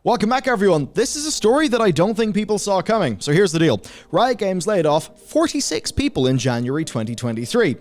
Welcome back, everyone. This is a story that I don't think people saw coming. So here's the deal. Riot Games laid off 46 people in January 2023.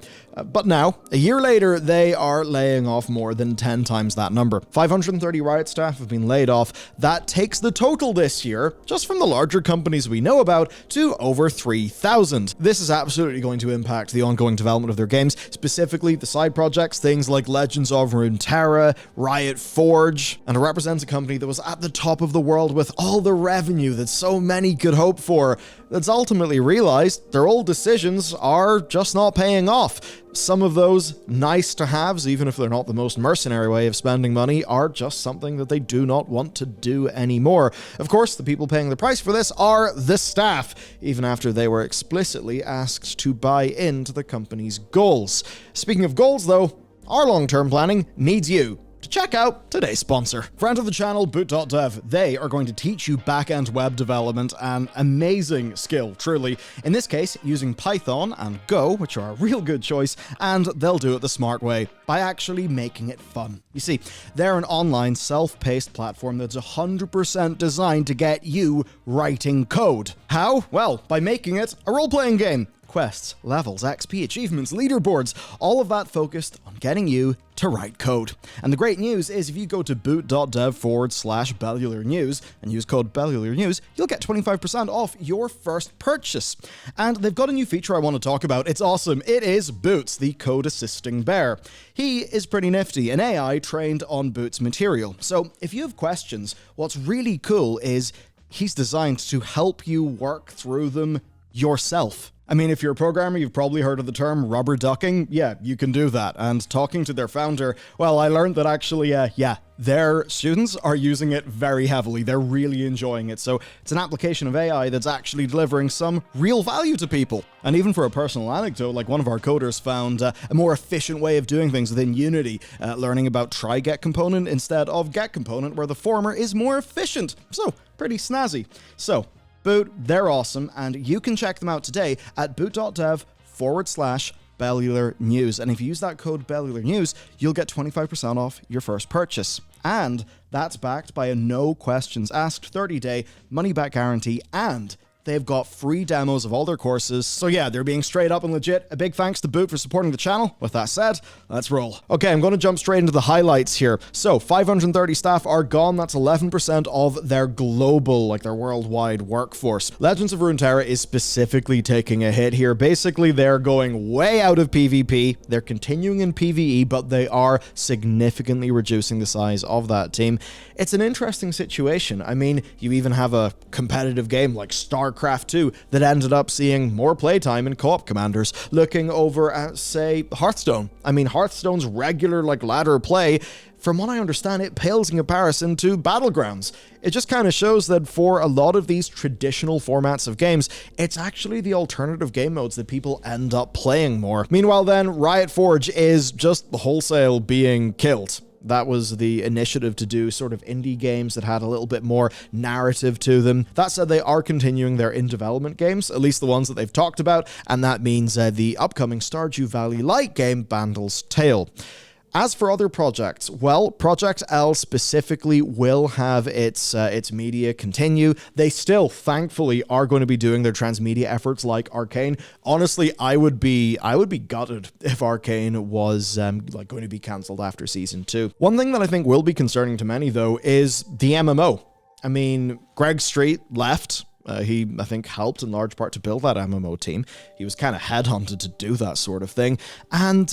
But now, a year later, they are laying off more than 10 times that number. 530 Riot staff have been laid off. That takes the total this year, just from the larger companies we know about, to over 3,000. This is absolutely going to impact the ongoing development of their games, specifically the side projects, things like Legends of Runeterra, Riot Forge, and it represents a company that was at the top of the world with all the revenue that so many could hope for, that's ultimately realized their old decisions are just not paying off. Some of those nice to haves, even if they're not the most mercenary way of spending money, are just something that they do not want to do anymore. Of course, the people paying the price for this are the staff, even after they were explicitly asked to buy into the company's goals. Speaking of goals, though, our long-term planning needs you to check out today's sponsor. Friend of the channel, Boot.dev. They are going to teach you back-end web development, an amazing skill, truly. In this case, using Python and Go, which are a real good choice, and they'll do it the smart way, by actually making it fun. You see, they're an online, self-paced platform that's 100% designed to get you writing code. How? Well, by making it a role-playing game. Quests, levels, XP, achievements, leaderboards, all of that focused on getting you to write code. And the great news is if you go to boot.dev/Bellular News and use code Bellular News, you'll get 25% off your first purchase. And they've got a new feature I want to talk about. It's awesome. It is Boots, the code assisting bear. He is pretty nifty, an AI trained on Boots material. So if you have questions, what's really cool is he's designed to help you work through them yourself. I mean, if you're a programmer, you've probably heard of the term rubber ducking. Yeah, you can do that. And talking to their founder, well, I learned that actually, their students are using it very heavily. They're really enjoying it. So it's an application of AI that's actually delivering some real value to people. And even for a personal anecdote, like one of our coders found a more efficient way of doing things within Unity, learning about try get component instead of get component, where the former is more efficient. So pretty snazzy. So Boot, they're awesome, and you can check them out today at boot.dev/Bellular News. And if you use that code Bellular News, you'll get 25% off your first purchase. And that's backed by a no questions asked 30-day money-back guarantee, and they've got free demos of all their courses. So yeah, they're being straight up and legit. A big thanks to Boot for supporting the channel. With that said, let's roll. Okay, I'm going to jump straight into the highlights here. So 530 staff are gone. That's 11% of their global, their worldwide workforce. Legends of Runeterra is specifically taking a hit here. Basically, they're going way out of PvP. They're continuing in PvE, but they are significantly reducing the size of that team. It's an interesting situation. I mean, you even have a competitive game like StarCraft 2 that ended up seeing more playtime in co-op commanders. Looking over at, say, Hearthstone. I mean, Hearthstone's regular, ladder play, from what I understand, it pales in comparison to Battlegrounds. It just kind of shows that for a lot of these traditional formats of games, it's actually the alternative game modes that people end up playing more. Meanwhile then, Riot Forge is just wholesale being killed. That was the initiative to do sort of indie games that had a little bit more narrative to them. That said, they are continuing their in-development games, at least the ones that they've talked about, and that means the upcoming Stardew Valley-like game, Bandle's Tale. As for other projects, well, Project L specifically will have its media continue. They still, thankfully, are going to be doing their transmedia efforts like Arcane. Honestly, I would be gutted if Arcane was going to be cancelled after season 2. One thing that I think will be concerning to many, though, is the MMO. I mean, Greg Street left. He, I think, helped in large part to build that MMO team. He was kind of headhunted to do that sort of thing. And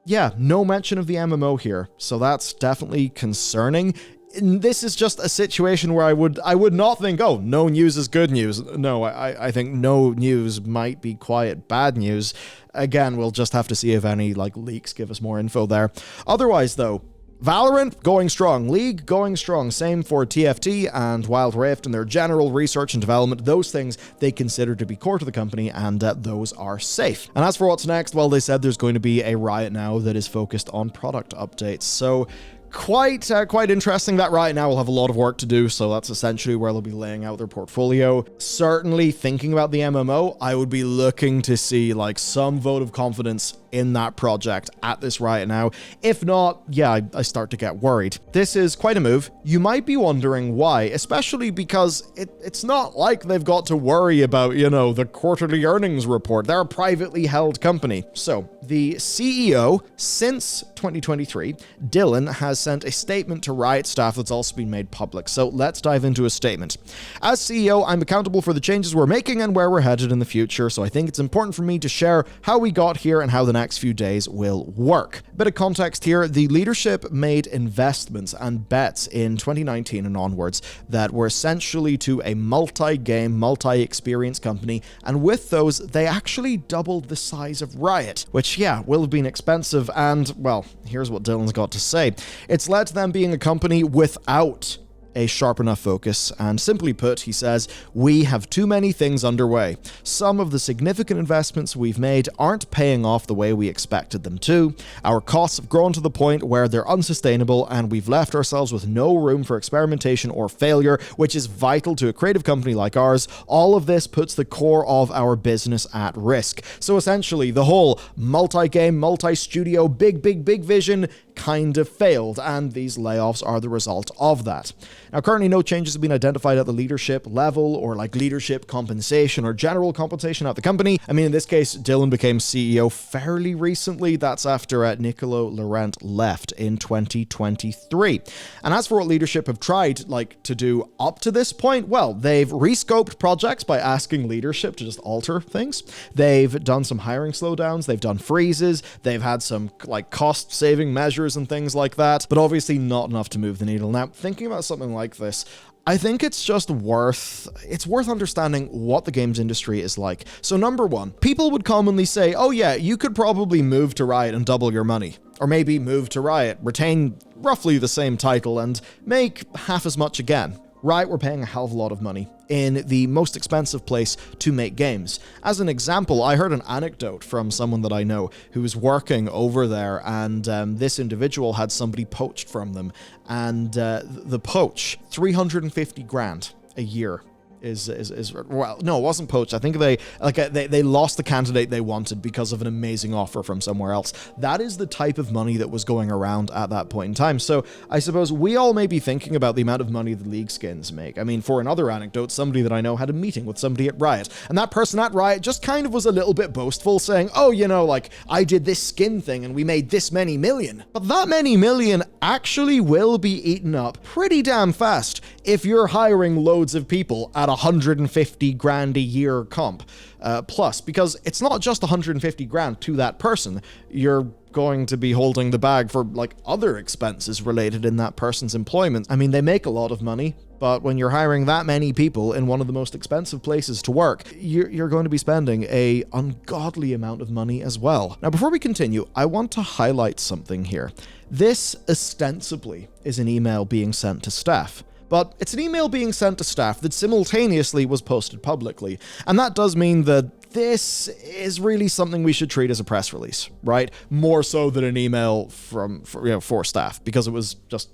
yeah, no mention of the MMO here, so that's definitely concerning. This is just a situation where I would not think, oh, no news is good news. No, I think no news might be quiet bad news. Again, we'll just have to see if any leaks give us more info there. Otherwise, though, Valorant going strong, League going strong, same for TFT and Wild Rift and their general research and development. Those things they consider to be core to the company, and those are safe. And as for what's next, well, they said there's going to be a Riot Now that is focused on product updates. So quite interesting. That Riot Now will have a lot of work to do, so that's essentially where they'll be laying out their portfolio. Certainly thinking about the MMO, I would be looking to see some vote of confidence in that project at this right now. If not, yeah, I start to get worried. This is quite a move. You might be wondering why, especially because it's not like they've got to worry about, you know, the quarterly earnings report. They're a privately held company. So the CEO, since 2023, Dylan, has sent a statement to Riot staff that's also been made public. So let's dive into his statement. As CEO, I'm accountable for the changes we're making and where we're headed in the future, so I think it's important for me to share how we got here and how the next few days will work. Bit of context here, the leadership made investments and bets in 2019 and onwards that were essentially to a multi-game, multi-experience company, and with those, they actually doubled the size of Riot, which, yeah, will have been expensive, and, well, here's what Dylan's got to say. It's led to them being a company without a sharp enough focus, and simply put, he says, we have too many things underway. Some of the significant investments we've made aren't paying off the way we expected them to. Our costs have grown to the point where they're unsustainable, and we've left ourselves with no room for experimentation or failure, which is vital to a creative company like ours. All of this puts the core of our business at risk. So essentially, the whole multi-game, multi-studio, big vision kind of failed, and these layoffs are the result of that. Now, currently no changes have been identified at the leadership level or like leadership compensation or general compensation at the company. I mean, in this case, Dylan became CEO fairly recently. That's after Nicolo Laurent left in 2023. And as for what leadership have tried to do up to this point, well, they've rescoped projects by asking leadership to just alter things. They've done some hiring slowdowns. They've done freezes. They've had some cost saving measures and things like that, but obviously not enough to move the needle. Now, thinking about something like this, I think it's worth understanding what the games industry is like. So number one, people would commonly say, oh yeah, you could probably move to Riot and double your money. Or maybe move to Riot, retain roughly the same title, and make half as much again. Riot were paying a hell of a lot of money in the most expensive place to make games. As an example, I heard an anecdote from someone that I know who was working over there, and this individual had somebody poached from them, and the poach, 350 grand a year. Well, no, it wasn't poached. I think they lost the candidate they wanted because of an amazing offer from somewhere else. That is the type of money that was going around at that point in time. So I suppose we all may be thinking about the amount of money the League skins make. I mean, for another anecdote, somebody that I know had a meeting with somebody at Riot, and that person at Riot just kind of was a little bit boastful, saying, oh, you know, I did this skin thing and we made this many million. But that many million actually will be eaten up pretty damn fast if you're hiring loads of people at 150 grand a year comp plus, because it's not just 150 grand to that person. You're going to be holding the bag for other expenses related in that person's employment. I mean, they make a lot of money, but when you're hiring that many people in one of the most expensive places to work, you're going to be spending a ungodly amount of money as well. Now, before we continue, I want to highlight something here. This ostensibly is an email being sent to staff. But it's an email being sent to staff that simultaneously was posted publicly. And that does mean that this is really something we should treat as a press release, right? More so than an email for staff, because it was just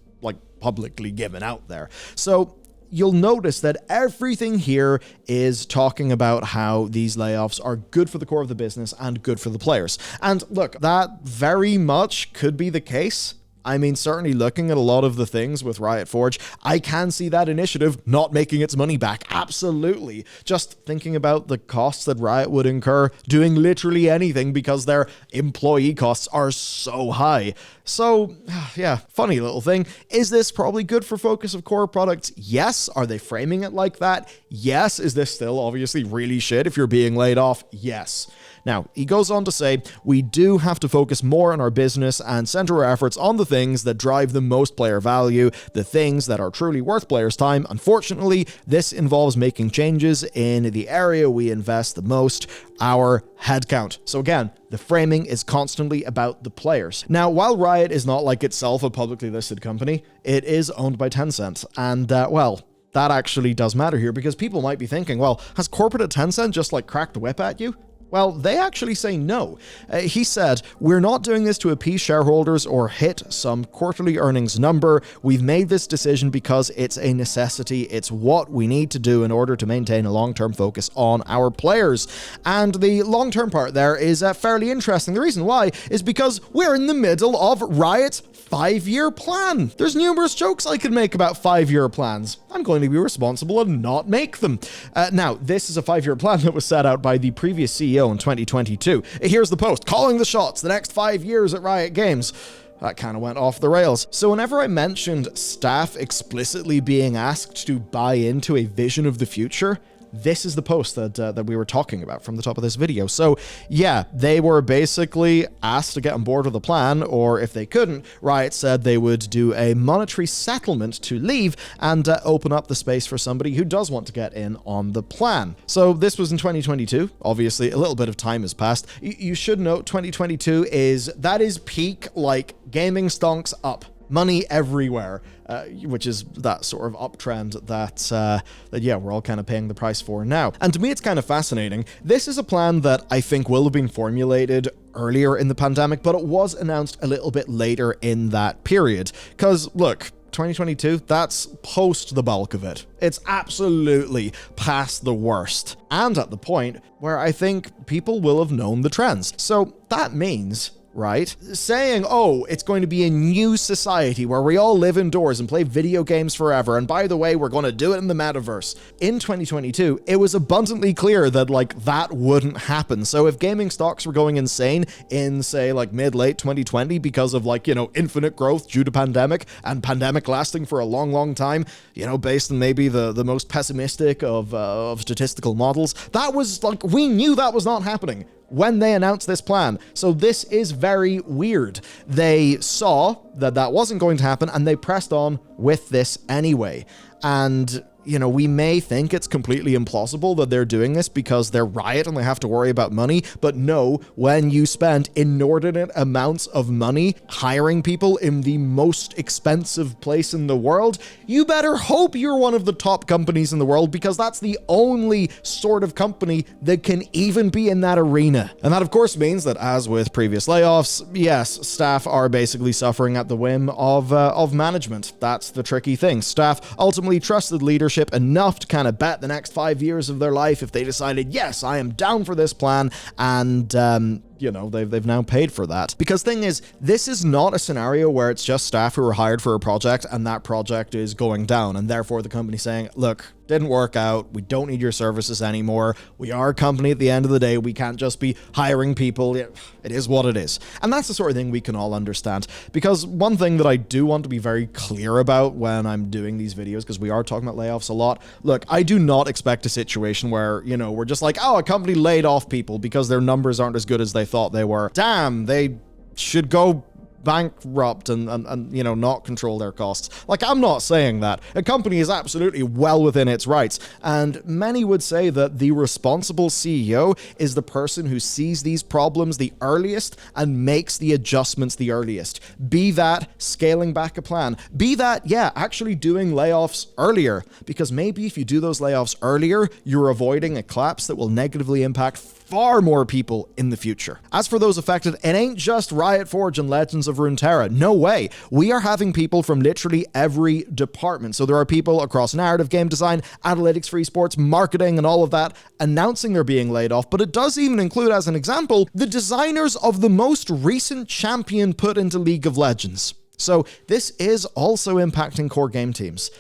publicly given out there. So you'll notice that everything here is talking about how these layoffs are good for the core of the business and good for the players. And look, that very much could be the case. I mean, certainly looking at a lot of the things with Riot Forge, I can see that initiative not making its money back. Absolutely. Just thinking about the costs that Riot would incur doing literally anything because their employee costs are so high. So, yeah, funny little thing. Is this probably good for focus of core products? Yes. Are they framing it like that? Yes. Is this still obviously really shit if you're being laid off? Yes. Now, he goes on to say, we do have to focus more on our business and center our efforts on the things that drive the most player value, the things that are truly worth players' time. Unfortunately, this involves making changes in the area we invest the most, our headcount. So again, the framing is constantly about the players. Now, while Riot is not itself a publicly listed company, it is owned by Tencent. And, that actually does matter here, because people might be thinking, well, has corporate at Tencent just cracked the whip at you? Well, they actually say no. He said, "We're not doing this to appease shareholders or hit some quarterly earnings number. We've made this decision because it's a necessity. It's what we need to do in order to maintain a long-term focus on our players." And the long-term part there is fairly interesting. The reason why is because we're in the middle of Riot's 5-year plan. There's numerous jokes I could make about 5-year plans. I'm going to be responsible and not make them. Now, this is a 5-year plan that was set out by the previous CEO in 2022. Here's the post, calling the shots, the next 5 years at Riot Games. That kind of went off the rails. So whenever I mentioned staff explicitly being asked to buy into a vision of the future, this is the post that we were talking about from the top of this video. So yeah, they were basically asked to get on board with the plan, or if they couldn't, Riot said they would do a monetary settlement to leave and open up the space for somebody who does want to get in on the plan. So this was in 2022. Obviously, a little bit of time has passed. You should note 2022 is peak, like, gaming stonks up. Money everywhere, which is that sort of uptrend that yeah, we're all kind of paying the price for now. And to me, it's kind of fascinating. This is a plan that I think will have been formulated earlier in the pandemic, but it was announced a little bit later in that period. Because look, 2022, that's post the bulk of it. It's absolutely past the worst. And at the point where I think people will have known the trends. So that means, right, saying, oh, it's going to be a new society where we all live indoors and play video games forever, and by the way, we're going to do it in the metaverse. In 2022, it was abundantly clear that, like, that wouldn't happen. So if gaming stocks were going insane in, say, like, mid-late 2020 because of, like, you know, infinite growth due to pandemic, and pandemic lasting for a long, long time, you know, based on maybe the most pessimistic of statistical models, that was, like, we knew that was not happening when they announced this plan. So this is very weird. They saw that that wasn't going to happen and they pressed on with this anyway. And, you know, we may think it's completely implausible that they're doing this because they're Riot and they have to worry about money, but no, when you spend inordinate amounts of money hiring people in the most expensive place in the world, you better hope you're one of the top companies in the world, because that's the only sort of company that can even be in that arena. And that, of course, means that, as with previous layoffs, yes, staff are basically suffering at the whim of management. That's the tricky thing. Staff ultimately trusted leadership enough to kind of bet the next 5 years of their life if they decided, yes, I am down for this plan, and you know, they've now paid for that. Because thing is, this is not a scenario where it's just staff who are hired for a project and that project is going down, and therefore the company saying, look, didn't work out, we don't need your services anymore, we are a company at the end of the day, we can't just be hiring people, it is what it is. And that's the sort of thing we can all understand. Because one thing that I do want to be very clear about when I'm doing these videos, because we are talking about layoffs a lot, look, I do not expect a situation where, you know, we're just like, oh, a company laid off people because their numbers aren't as good as they thought they were. Damn, they should go bankrupt and you know, not control their costs. Like, I'm not saying that. A company is absolutely well within its rights, and many would say that the responsible CEO is the person who sees these problems the earliest and makes the adjustments the earliest. Be that scaling back a plan, be that, yeah, actually doing layoffs earlier, because maybe if you do those layoffs earlier, you're avoiding a collapse that will negatively impact far more people in the future. As for those affected, it ain't just Riot Forge and Legends of Runeterra. No way. We are having people from literally every department. So there are people across narrative, game design, analytics for esports, marketing, and all of that announcing they're being laid off. But it does even include, as an example, the designers of the most recent champion put into League of Legends. So this is also impacting core game teams.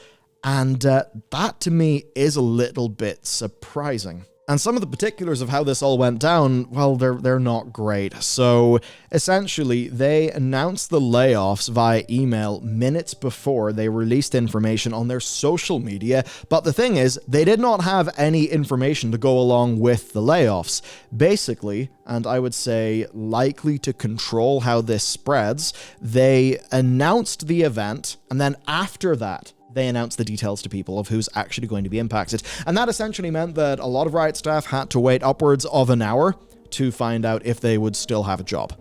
And that to me is a little bit surprising. And some of the particulars of how this all went down, well, they're not great. So essentially, they announced the layoffs via email minutes before they released information on their social media. But the thing is, they did not have any information to go along with the layoffs. Basically, and I would say likely to control how this spreads, they announced the event, and then after that, they announced the details to people of who's actually going to be impacted. And that essentially meant that a lot of Riot staff had to wait upwards of an hour to find out if they would still have a job.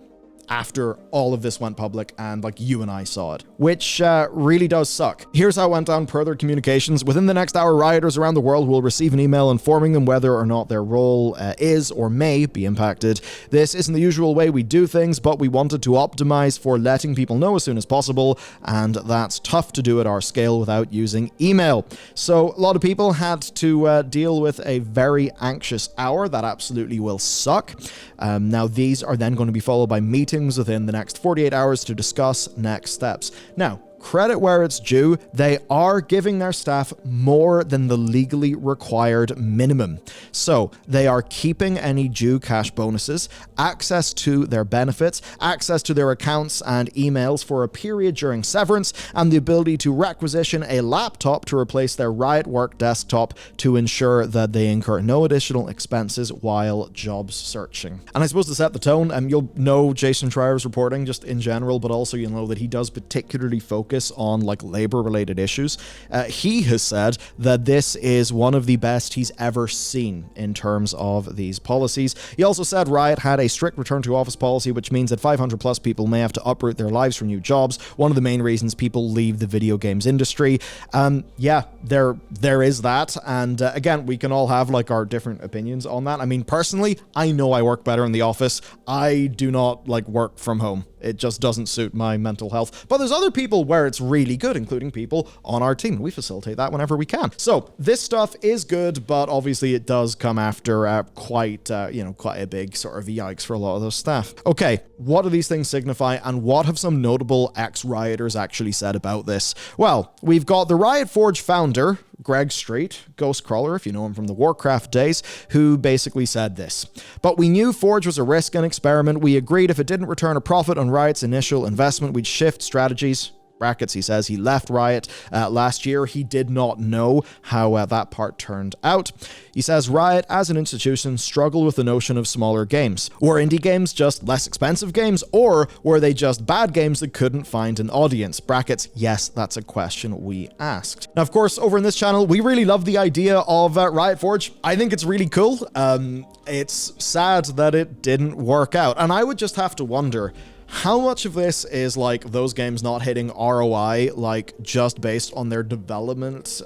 after all of this went public and like you and I saw it, which really does suck. Here's how it went down per their communications. Within the next hour, rioters around the world will receive an email informing them whether or not their role is or may be impacted. This isn't the usual way we do things, but we wanted to optimize for letting people know as soon as possible, and that's tough to do at our scale without using email. So a lot of people had to deal with a very anxious hour. That absolutely will suck. Now, these are then going to be followed by meetings within the next 48 hours to discuss next steps. Now, credit where it's due, they are giving their staff more than the legally required minimum. So they are keeping any due cash bonuses, access to their benefits, access to their accounts and emails for a period during severance, and the ability to requisition a laptop to replace their Riot Work desktop to ensure that they incur no additional expenses while job searching. And I suppose to set the tone, you'll know Jason Schreier's reporting just in general, but also you'll know that he does particularly focus on like labor-related issues. He has said that this is one of the best he's ever seen in terms of these policies. He also said Riot had a strict return to office policy, which means that 500 plus people may have to uproot their lives for new jobs. One of the main reasons people leave the video games industry. Yeah, there is that. And again, we can all have like our different opinions on that. I mean, personally, I know I work better in the office. I do not like work from home. It just doesn't suit my mental health. But there's other people where it's really good, including people on our team. We facilitate that whenever we can. So this stuff is good, but obviously it does come after quite a big sort of yikes for a lot of those staff. Okay, what do these things signify, and what have some notable ex-rioters actually said about this? Well, we've got the Riot Forge founder, Greg Street, Ghostcrawler, if you know him from the Warcraft days, who basically said this. But we knew Forge was a risk and experiment. We agreed if it didn't return a profit on Riot's initial investment, we'd shift strategies. Brackets, he says he left Riot last year. He did not know how that part turned out. He says Riot, as an institution, struggled with the notion of smaller games. Were indie games just less expensive games, or were they just bad games that couldn't find an audience? Brackets, yes, that's a question we asked. Now, of course, over in this channel, we really love the idea of Riot Forge. I think it's really cool. It's sad that it didn't work out. And I would just have to wonder, how much of this is like those games not hitting ROI, like just based on their development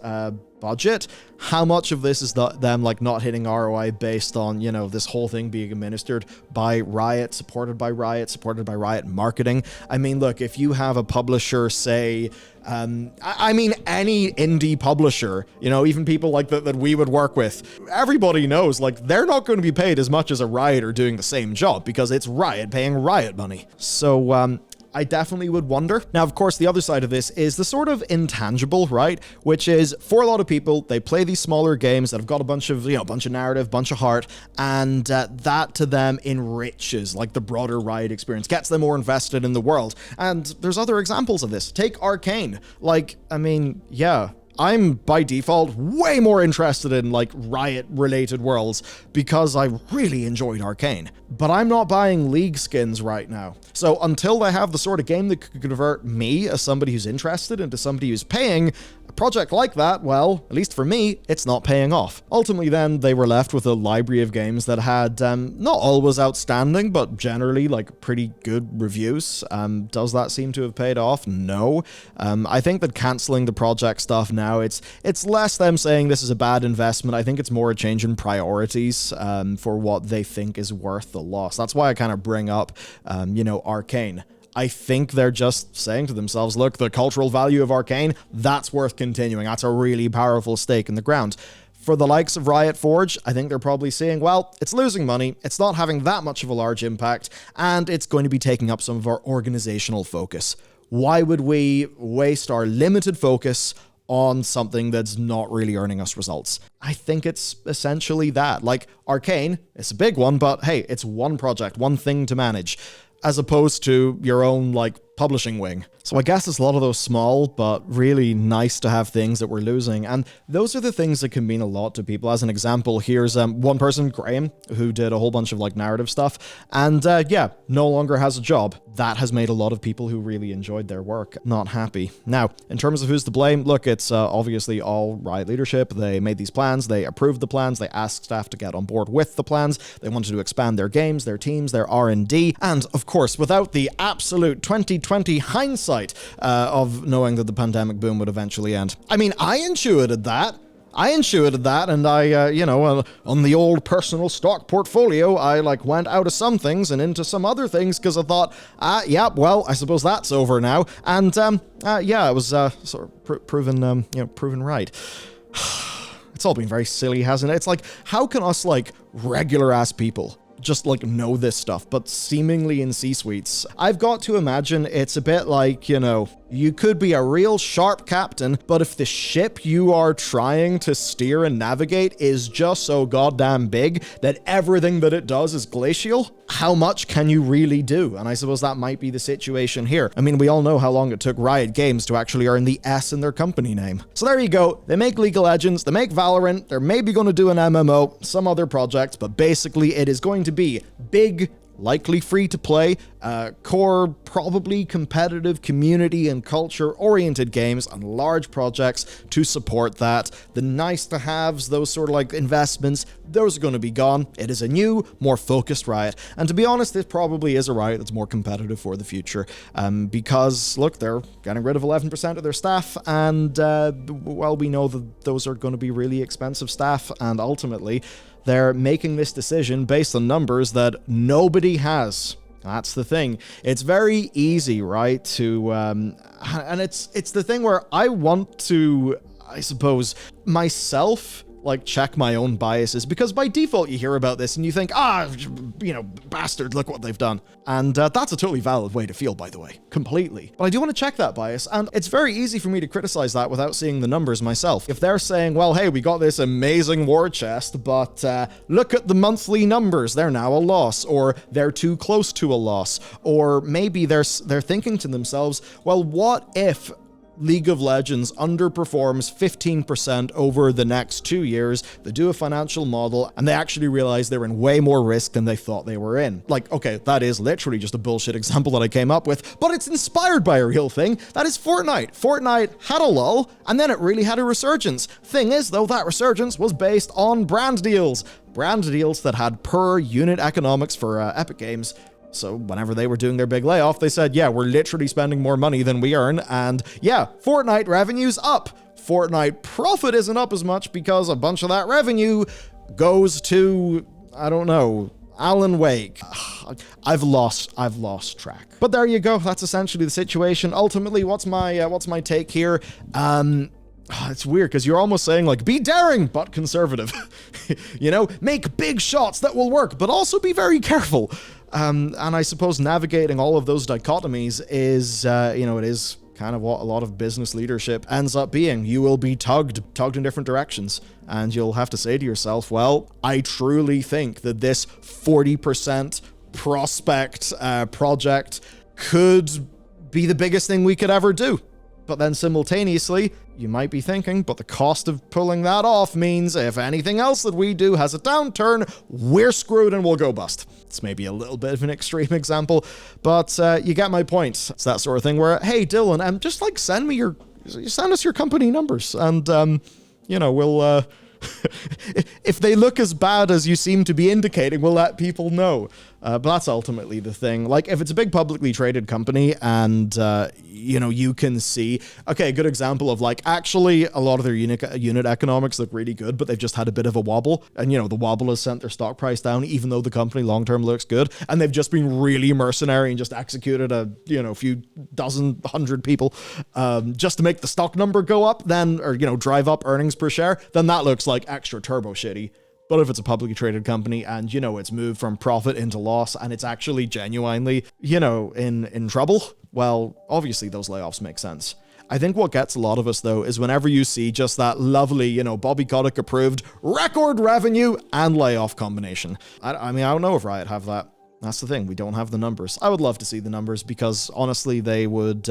budget? How much of this is them like not hitting ROI based on, you know, this whole thing being administered by Riot, supported by Riot marketing? I mean, look, if you have a publisher, say, I mean, any indie publisher, you know, even people like that we would work with, everybody knows, like, they're not going to be paid as much as a Rioter doing the same job because it's Riot paying Riot money. So, I definitely would wonder. Now, of course, the other side of this is the sort of intangible, right? Which is, for a lot of people, they play these smaller games that have got a bunch of narrative, bunch of heart, and that to them enriches, like, the broader Riot experience, gets them more invested in the world. And there's other examples of this. Take Arcane. Like, I mean, yeah, I'm by default way more interested in like Riot-related worlds because I really enjoyed Arcane. But I'm not buying League skins right now. So until they have the sort of game that could convert me as somebody who's interested into somebody who's paying, a project like that, well, at least for me, it's not paying off. Ultimately then, they were left with a library of games that had not always outstanding, but generally like pretty good reviews. Does that seem to have paid off? No. I think that cancelling the project stuff now, it's less them saying this is a bad investment. I think it's more a change in priorities for what they think is worth the loss. That's why I kind of bring up, Arcane. I think they're just saying to themselves, look, the cultural value of Arcane, that's worth continuing. That's a really powerful stake in the ground. For the likes of Riot Forge, I think they're probably saying, well, it's losing money, it's not having that much of a large impact, and it's going to be taking up some of our organizational focus. Why would we waste our limited focus on something that's not really earning us results? I think it's essentially that. Like, Arcane, it's a big one, but hey, it's one project, one thing to manage, as opposed to your own, like, publishing wing. So I guess it's a lot of those small, but really nice to have things that we're losing. And those are the things that can mean a lot to people. As an example, here's one person, Graham, who did a whole bunch of like narrative stuff. And yeah, no longer has a job. That has made a lot of people who really enjoyed their work not happy. Now, in terms of who's to blame, look, it's obviously all Riot leadership. They made these plans. They approved the plans. They asked staff to get on board with the plans. They wanted to expand their games, their teams, their R&D. And of course, without the absolute 2020 hindsight of knowing that the pandemic boom would eventually end. I mean, I intuited that. And I, on the old personal stock portfolio, I like went out of some things and into some other things because I thought, yeah, well, I suppose that's over now. And yeah, it was sort of proven right. It's all been very silly, hasn't it? It's like, how can us like regular ass people just like know this stuff, but seemingly in C-suites? I've got to imagine it's a bit like, you could be a real sharp captain, but if the ship you are trying to steer and navigate is just so goddamn big that everything that it does is glacial, how much can you really do? And I suppose that might be the situation here. I mean, we all know how long it took Riot Games to actually earn the S in their company name. So there you go. They make League of Legends, they make Valorant, they're maybe going to do an MMO, some other project, but basically it is going to be big, likely free to play, core, probably competitive, community and culture oriented games and large projects to support that. The nice to haves, those sort of like investments, those are going to be gone. It is a new, more focused Riot. And to be honest, this probably is a Riot that's more competitive for the future, because look, they're getting rid of 11% of their staff, and well, we know that those are going to be really expensive staff, and ultimately they're making this decision based on numbers that nobody has. That's the thing. It's very easy, right, to, and it's the thing where I want to, I suppose, myself, like, check my own biases, because by default you hear about this and you think, bastard, look what they've done. And that's a totally valid way to feel, by the way, completely. But I do want to check that bias, and it's very easy for me to criticize that without seeing the numbers myself. If they're saying, well, hey, we got this amazing war chest, but look at the monthly numbers, they're now a loss, or they're too close to a loss, or maybe they're thinking to themselves, well, what if League of Legends underperforms 15% over the next 2 years, they do a financial model, and they actually realize they're in way more risk than they thought they were in. Like, okay, that is literally just a bullshit example that I came up with, but it's inspired by a real thing. That is Fortnite. Fortnite had a lull, and then it really had a resurgence. Thing is, though, that resurgence was based on brand deals. Brand deals that had per unit economics for Epic Games. So whenever they were doing their big layoff, they said, yeah, we're literally spending more money than we earn. And yeah, Fortnite revenue's up. Fortnite profit isn't up as much because a bunch of that revenue goes to, I don't know, Alan Wake. I've lost track. But there you go. That's essentially the situation. Ultimately, what's my take here? It's weird because you're almost saying like, be daring but conservative. Make big shots that will work, but also be very careful. And I suppose navigating all of those dichotomies is, it is kind of what a lot of business leadership ends up being. You will be tugged in different directions, and you'll have to say to yourself, well, I truly think that this 40% prospect project could be the biggest thing we could ever do. But then simultaneously, you might be thinking, but the cost of pulling that off means if anything else that we do has a downturn, we're screwed and we'll go bust. It's maybe a little bit of an extreme example, but you get my point. It's that sort of thing where, hey, Dylan, just like send us your company numbers, and we'll if they look as bad as you seem to be indicating, we'll let people know. But that's ultimately the thing. Like, if it's a big publicly traded company and, you can see, okay, a good example of like, actually, a lot of their unit economics look really good, but they've just had a bit of a wobble. And, the wobble has sent their stock price down, even though the company long-term looks good. And they've just been really mercenary and just executed a few dozen, 100 people just to make the stock number go up, then, or, drive up earnings per share, then that looks like extra turbo shitty. But if it's a publicly traded company and, it's moved from profit into loss and it's actually genuinely, in trouble, well, obviously those layoffs make sense. I think what gets a lot of us, though, is whenever you see just that lovely, Bobby Kotick approved record revenue and layoff combination. I mean, I don't know if Riot have that. That's the thing. We don't have the numbers. I would love to see the numbers because honestly, they would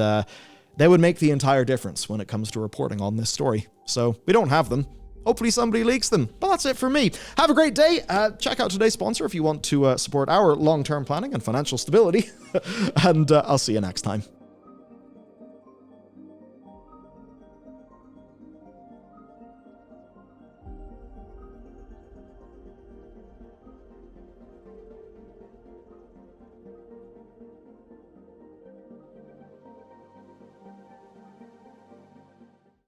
make the entire difference when it comes to reporting on this story. So we don't have them. Hopefully somebody leaks them. But that's it for me. Have a great day. Check out today's sponsor if you want to support our long-term planning and financial stability. And I'll see you next time.